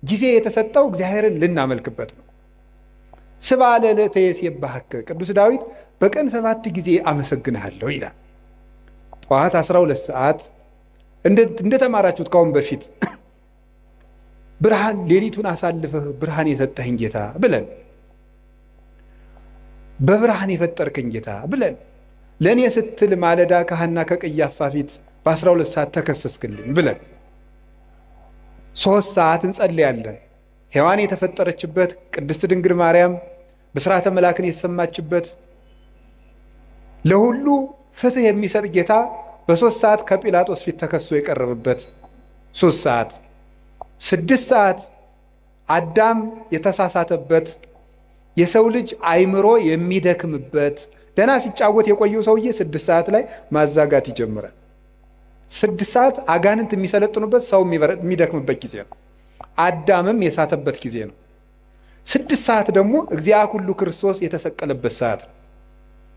ጊዜ የተሰጠው እግዚአብሔርን ልናመልክበት ነው። ስብሐ ለዕለተ ይሴብሐከ ቅዱስ ዳዊት በቀን 7 ጊዜ አመሰግንሃለሁ ይላል። ጠዋት 12 ሰዓት እንደተማራችሁት ካሁን በፊት ብርሃን ሌሊቱን አሳልፈህ ብርሃን የሰጠህን ጌታ ብለን፣ በብርሃን የፈጠርከኝ ጌታ ብለን፣ ለእኔ ስትል ማለዳ ከሐና ከቀያፋ ፊት በ12 ሰዓት ተከሰስክልኝ ብለን 3 ሰዓት እንጸልያለን። ሔዋን የተፈጠረችበት፣ ቅድስት ድንግል ማርያም ብስራተ መላክን የተሰማችበት፣ ለሁሉ ፍትህ የሚሰጥ ጌታ በ3 ሰዓት ከጲላጦስ ፊት ተከሶ የቀረበበት 3 ሰዓት፣ 6 ሰዓት አዳም የተሳሳተበት፣ የሰው ልጅ አይምሮ የሚደክምበት፣ ደህና ሲጫወት የቆየው ሰውዬ 6 ሰዓት ላይ ማዛጋት ይጀምራል። 6 ሰዓት አጋንንት የሚሰለጥኑበት፣ ሰው የሚደክምበት ጊዜ ነው። አዳምም የሳተበት ጊዜ ነው። 6 ሰዓት ደግሞ እግዚአ ኩሉ ክርስቶስ የተሰቀለበት ሰዓት ነው።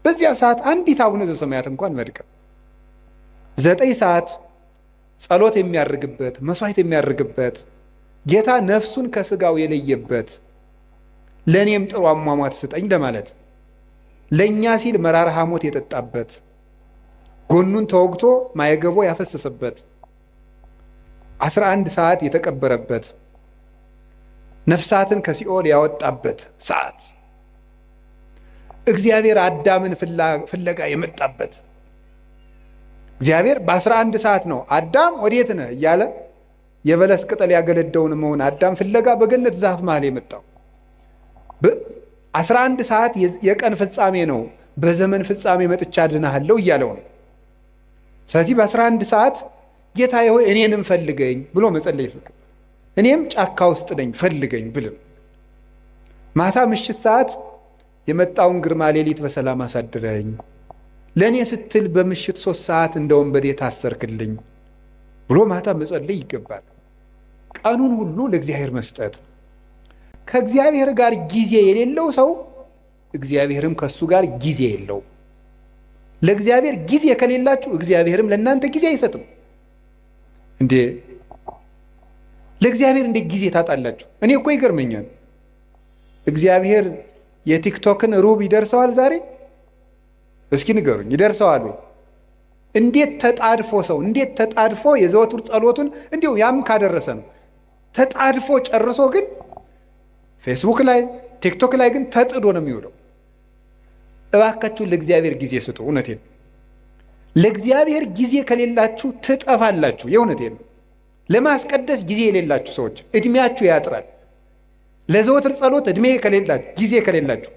በዚያ ሰዓት አንዲት አቡነ ዘበሰማያት እንኳን መድከም። 9 ሰዓት ጸሎት የሚያርግበት፣ መስዋዕት የሚያርግበት፣ ጌታ ነፍሱን ከስጋው የለየበት፣ ለእኔም ጥሩ አሟሟት ስጠኝ ለማለት ለእኛ ሲል መራራ ሐሞት የጠጣበት፣ ጎኑን ተወግቶ ማየገቦ ያፈሰሰበት፣ 11 ሰዓት የተቀበረበት፣ ነፍሳትን ከሲኦል ያወጣበት ሰዓት፣ እግዚአብሔር አዳምን ፍለጋ የመጣበት። እግዚአብሔር በ11 ሰዓት ነው አዳም ወዴት ነህ እያለ የበለስ ቅጠል ያገለደውን መሆን አዳም ፍለጋ በገነት ዛፍ መሃል የመጣው። 11 ሰዓት የቀን ፍጻሜ ነው። በዘመን ፍጻሜ መጥቻ አድንሃለሁ እያለው ነው። ስለዚህ በ11 ሰዓት ጌታዬ ሆይ እኔንም ፈልገኝ ብሎ መጸለይ ይፈልጋል። እኔም ጫካ ውስጥ ነኝ ፈልገኝ ብልም። ማታ ምሽት ሰዓት የመጣውን ግርማ ሌሊት በሰላም አሳድረኝ፣ ለእኔ ስትል በምሽት 3 ሰዓት እንደ ወንበዴ ታሰርክልኝ ብሎ ማታ መጸለይ ይገባል። ቀኑን ሁሉ ለእግዚአብሔር መስጠት። ከእግዚአብሔር ጋር ጊዜ የሌለው ሰው እግዚአብሔርም ከእሱ ጋር ጊዜ የለው። ለእግዚአብሔር ጊዜ ከሌላችሁ እግዚአብሔርም ለእናንተ ጊዜ አይሰጥም። እንዴ ለእግዚአብሔር እንዴት ጊዜ ታጣላችሁ? እኔ እኮ ይገርመኛል። እግዚአብሔር የቲክቶክን ሩብ ይደርሰዋል ዛሬ? እስኪ ንገሩኝ፣ ይደርሰዋል ወይ? እንዴት ተጣድፎ ሰው እንዴት ተጣድፎ የዘወትር ጸሎቱን እንዲሁ ያም ካደረሰ ነው ተጣድፎ ጨርሶ፣ ግን ፌስቡክ ላይ ቲክቶክ ላይ ግን ተጥዶ ነው የሚውለው። እባካችሁ ለእግዚአብሔር ጊዜ ስጡ። እውነቴን ለእግዚአብሔር ጊዜ ከሌላችሁ ትጠፋላችሁ። የእውነቴን ለማስቀደስ ጊዜ የሌላችሁ ሰዎች እድሜያችሁ ያጥራል። ለዘወትር ጸሎት እድሜ ከሌላችሁ ጊዜ ከሌላችሁ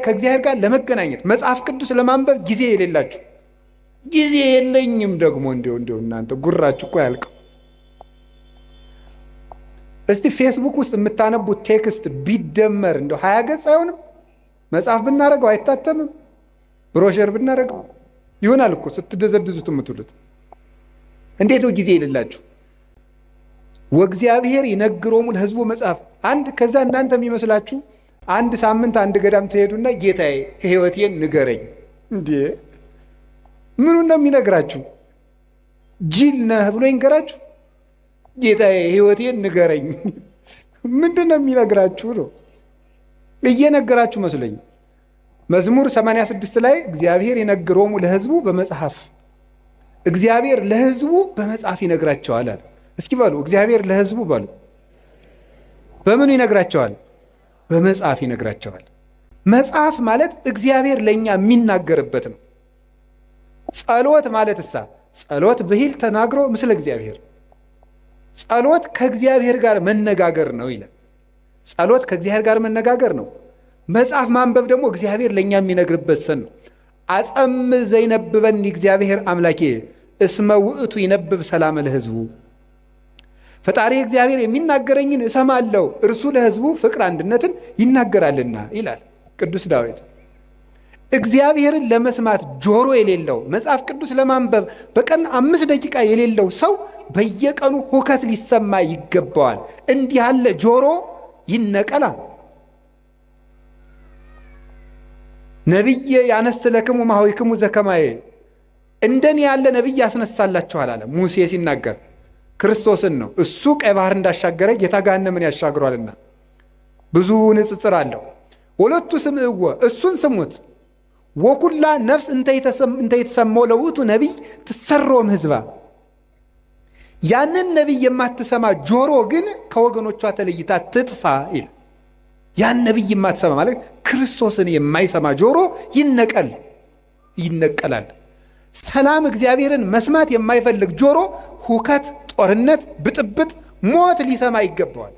ከእግዚአብሔር ጋር ለመገናኘት መጽሐፍ ቅዱስ ለማንበብ ጊዜ የሌላችሁ ጊዜ የለኝም ደግሞ እንዲሁ እናንተ ጉራችሁ እኮ ያልቀው። እስቲ ፌስቡክ ውስጥ የምታነቡት ቴክስት ቢደመር እንደው 20 ገጽ አይሆንም? መጽሐፍ ብናረገው አይታተምም? ብሮሸር ብናረገው ይሆናል እኮ ስትደዘድዙት የምትሉት። እንዴት ነው ጊዜ የሌላችሁ? ወእግዚአብሔር ይነግሮሙ ለሕዝቡ መጽሐፍ አንድ ከዛ እናንተ የሚመስላችሁ አንድ ሳምንት አንድ ገዳም ትሄዱና ጌታዬ ሕይወቴን ንገረኝ። እንዴ ምኑን ነው የሚነግራችሁ? ጅል ነህ ብሎ ይንገራችሁ? ጌታዬ ሕይወቴን ንገረኝ ምንድን ነው የሚነግራችሁ ነው? እየነገራችሁ መስለኝ። መዝሙር 86 ላይ እግዚአብሔር ይነግሮሙ ለሕዝቡ በመጽሐፍ፣ እግዚአብሔር ለሕዝቡ በመጽሐፍ ይነግራቸዋል አለ። እስኪ በሉ እግዚአብሔር ለሕዝቡ በሉ። በምኑ ይነግራቸዋል? በመጽሐፍ ይነግራቸዋል። መጽሐፍ ማለት እግዚአብሔር ለእኛ የሚናገርበት ነው። ጸሎት ማለት ጸሎት ብሂል ተናግሮ ምስለ እግዚአብሔር፣ ጸሎት ከእግዚአብሔር ጋር መነጋገር ነው ይላል። ጸሎት ከእግዚአብሔር ጋር መነጋገር ነው። መጽሐፍ ማንበብ ደግሞ እግዚአብሔር ለእኛ የሚነግርበት ሰን ነው። አጸም ዘይነብበኒ እግዚአብሔር አምላኬ እስመ ውእቱ ይነብብ ሰላም ለሕዝቡ። ፈጣሪ እግዚአብሔር የሚናገረኝን እሰማለሁ፣ እርሱ ለሕዝቡ ፍቅር አንድነትን ይናገራልና ይላል ቅዱስ ዳዊት። እግዚአብሔርን ለመስማት ጆሮ የሌለው መጽሐፍ ቅዱስ ለማንበብ በቀን 5 ደቂቃ የሌለው ሰው በየቀኑ ሁከት ሊሰማ ይገባዋል። እንዲህ ያለ ጆሮ ይነቀላል። ነቢየ ያነስለክሙ ማኅበይክሙ ዘከማየ፣ እንደኔ ያለ ነቢይ ያስነሳላችኋል አለ ሙሴ ሲናገር። ክርስቶስን ነው። እሱ ቀይ ባህር እንዳሻገረ ጌታ ገሃነምን ያሻግሯልና ብዙ ንጽጽር አለው። ወለቱ ስምዕዎ እሱን ስሙት። ወኩላ ነፍስ እንተ የተሰማው ለውእቱ ነቢይ ትሰሮም ህዝባ ያንን ነቢይ የማትሰማ ጆሮ ግን ከወገኖቿ ተለይታ ትጥፋ ይላል። ያን ነቢይ የማትሰማ ማለት ክርስቶስን የማይሰማ ጆሮ ይነቀላል። ሰላም እግዚአብሔርን መስማት የማይፈልግ ጆሮ ሁከት፣ ጦርነት፣ ብጥብጥ፣ ሞት ሊሰማ ይገባዋል።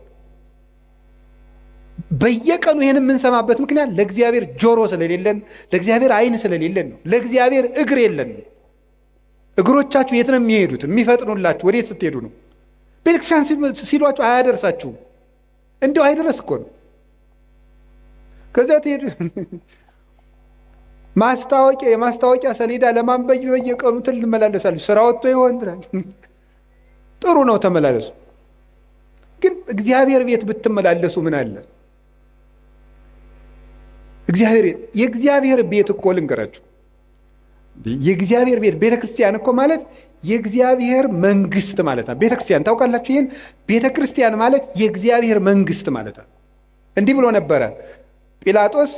በየቀኑ ይህን የምንሰማበት ምክንያት ለእግዚአብሔር ጆሮ ስለሌለን፣ ለእግዚአብሔር ዓይን ስለሌለን ነው። ለእግዚአብሔር እግር የለን። እግሮቻችሁ የት ነው የሚሄዱት? የሚፈጥኑላችሁ ወዴት ስትሄዱ ነው? ቤተክርስቲያን ሲሏችሁ አያደርሳችሁም። እንዲሁ አይደረስ እኮ ነው። ከዚያ ትሄዱ የማስታወቂያ ሰሌዳ ለማንበብ በየቀኑ ትመላለሳለች። ስራ ወጥቶ ይሆን ትላለች። ጥሩ ነው ተመላለሱ። ግን እግዚአብሔር ቤት ብትመላለሱ ምን አለ? የእግዚአብሔር ቤት እኮ ልንገራችሁ፣ የእግዚአብሔር ቤት ቤተክርስቲያን እኮ ማለት የእግዚአብሔር መንግስት ማለት ነው። ቤተክርስቲያን ታውቃላችሁ? ይህን ቤተክርስቲያን ማለት የእግዚአብሔር መንግስት ማለት ነው። እንዲህ ብሎ ነበረ ጲላጦስ፣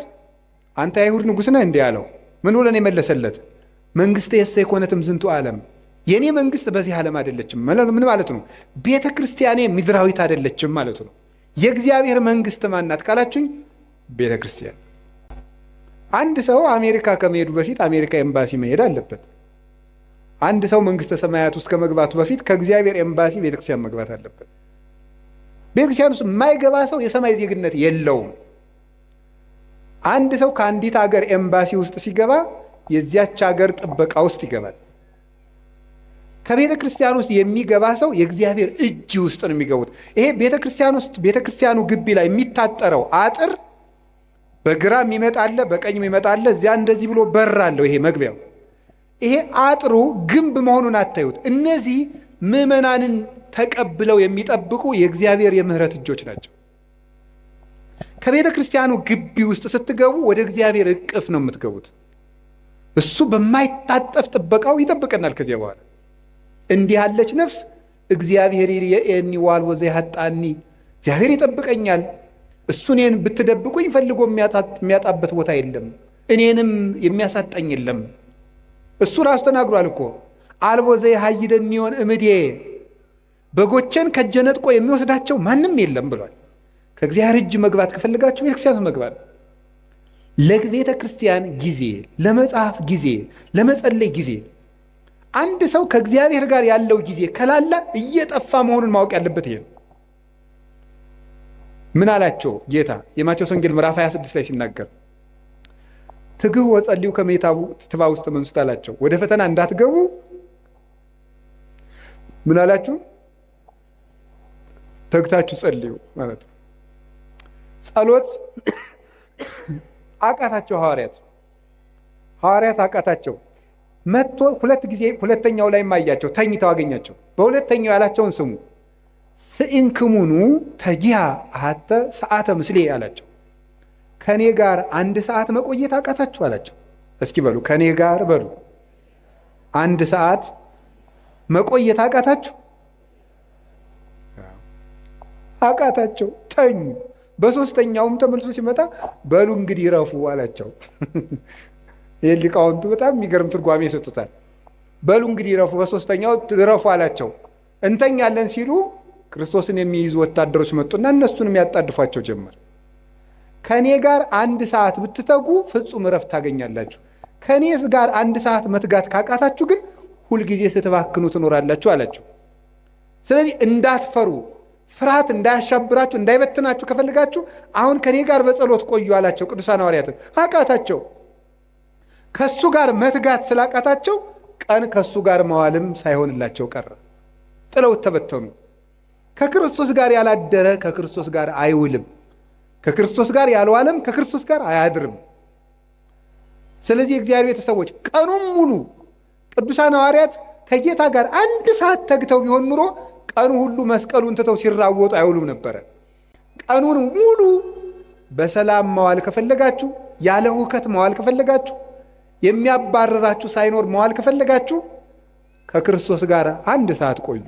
አንተ አይሁድ ንጉሥ ነህ እንዲህ አለው። ምን ብሎ ነው የመለሰለት? መንግስት የሰ የኮነትም ዝንቱ ዓለም፣ የኔ መንግስት በዚህ ዓለም አይደለችም። ምን ማለት ነው? ቤተ ክርስቲያኔ ምድራዊት አይደለችም ማለቱ ነው። የእግዚአብሔር መንግስት ማናት ካላችሁኝ፣ ቤተ ክርስቲያን። አንድ ሰው አሜሪካ ከመሄዱ በፊት አሜሪካ ኤምባሲ መሄድ አለበት። አንድ ሰው መንግስተ ሰማያት ውስጥ ከመግባቱ በፊት ከእግዚአብሔር ኤምባሲ ቤተክርስቲያን መግባት አለበት። ቤተክርስቲያን ውስጥ የማይገባ ሰው የሰማይ ዜግነት የለውም። አንድ ሰው ከአንዲት ሀገር ኤምባሲ ውስጥ ሲገባ የዚያች ሀገር ጥበቃ ውስጥ ይገባል። ከቤተ ክርስቲያን ውስጥ የሚገባ ሰው የእግዚአብሔር እጅ ውስጥ ነው የሚገቡት። ይሄ ቤተ ክርስቲያን ውስጥ ቤተ ክርስቲያኑ ግቢ ላይ የሚታጠረው አጥር በግራም ይመጣለ በቀኝም ይመጣለ። እዚያ እንደዚህ ብሎ በር አለው። ይሄ መግቢያው ይሄ አጥሩ ግንብ መሆኑን አታዩት። እነዚህ ምዕመናንን ተቀብለው የሚጠብቁ የእግዚአብሔር የምህረት እጆች ናቸው። ከቤተ ክርስቲያኑ ግቢ ውስጥ ስትገቡ ወደ እግዚአብሔር እቅፍ ነው የምትገቡት። እሱ በማይታጠፍ ጥበቃው ይጠብቀናል። ከዚያ በኋላ እንዲህ ያለች ነፍስ እግዚአብሔር ይርኤኒ ዋልቦ ዘይሃጣኒ፣ እግዚአብሔር ይጠብቀኛል። እሱ እኔን ብትደብቁኝ ፈልጎ የሚያጣበት ቦታ የለም፣ እኔንም የሚያሳጣኝ የለም። እሱ ራሱ ተናግሯል እኮ አልቦ ዘይሃይደኒ ሆን እምዴ፣ በጎቼን ከእጄ ነጥቆ የሚወስዳቸው ማንም የለም ብሏል። ከእግዚአብሔር እጅ መግባት ከፈልጋችሁ ቤተክርስቲያን መግባት፣ ለቤተ ክርስቲያን ጊዜ፣ ለመጽሐፍ ጊዜ፣ ለመጸለይ ጊዜ። አንድ ሰው ከእግዚአብሔር ጋር ያለው ጊዜ ከላላ እየጠፋ መሆኑን ማወቅ ያለበት ይሄ ነው። ምን አላቸው ጌታ የማቴዎስ ወንጌል ምዕራፍ 26 ላይ ሲናገር ትግሁ ወጸልዩ ከመ ይትባኡ ውስተ መንሱት አላቸው። ወደ ፈተና እንዳትገቡ ምን አላችሁ? ተግታችሁ ጸልዩ ማለት ነው። ጸሎት አቃታቸው። ሐዋርያት አቃታቸው። መጥቶ ሁለት ጊዜ ሁለተኛው ላይ ማያቸው ተኝተው አገኛቸው። በሁለተኛው ያላቸውን ስሙ። ስኢንክሙኑ ተጂሃ አሐተ ሰዓተ ምስሌ አላቸው። ከኔ ጋር አንድ ሰዓት መቆየት አቃታችሁ አላቸው። እስኪ በሉ ከኔ ጋር በሉ አንድ ሰዓት መቆየት አቃታችሁ? አቃታቸው፣ ተኙ። በሶስተኛውም ተመልሶ ሲመጣ በሉ እንግዲህ ረፉ አላቸው። ይህ ሊቃውንቱ በጣም የሚገርም ትርጓሜ ይሰጡታል። በሉ እንግዲህ ረፉ፣ በሶስተኛው ረፉ አላቸው። እንተኛለን ሲሉ ክርስቶስን የሚይዙ ወታደሮች መጡና እነሱን የሚያጣድፏቸው ጀመር። ከኔ ጋር አንድ ሰዓት ብትተጉ ፍጹም እረፍት ታገኛላችሁ። ከኔ ጋር አንድ ሰዓት መትጋት ካቃታችሁ ግን ሁልጊዜ ስትባክኑ ትኖራላችሁ አላቸው። ስለዚህ እንዳትፈሩ፣ ፍርሃት እንዳያሻብራችሁ፣ እንዳይበትናችሁ ከፈልጋችሁ አሁን ከኔ ጋር በጸሎት ቆዩ አላቸው። ቅዱሳን ሐዋርያትን አቃታቸው። ከሱ ጋር መትጋት ስላቃታቸው ቀን ከሱ ጋር መዋልም ሳይሆንላቸው ቀረ። ጥለውት ተበተኑ። ከክርስቶስ ጋር ያላደረ ከክርስቶስ ጋር አይውልም፣ ከክርስቶስ ጋር ያልዋለም ከክርስቶስ ጋር አያድርም። ስለዚህ የእግዚአብሔር ቤተሰቦች ቀኑን ሙሉ ቅዱሳን ሐዋርያት ከጌታ ጋር አንድ ሰዓት ተግተው ቢሆን ኑሮ ቀኑ ሁሉ መስቀሉን ትተው ሲራወጡ አይውሉም ነበረ። ቀኑን ሙሉ በሰላም መዋል ከፈለጋችሁ፣ ያለ ሁከት መዋል ከፈለጋችሁ፣ የሚያባረራችሁ ሳይኖር መዋል ከፈለጋችሁ ከክርስቶስ ጋር አንድ ሰዓት ቆዩ።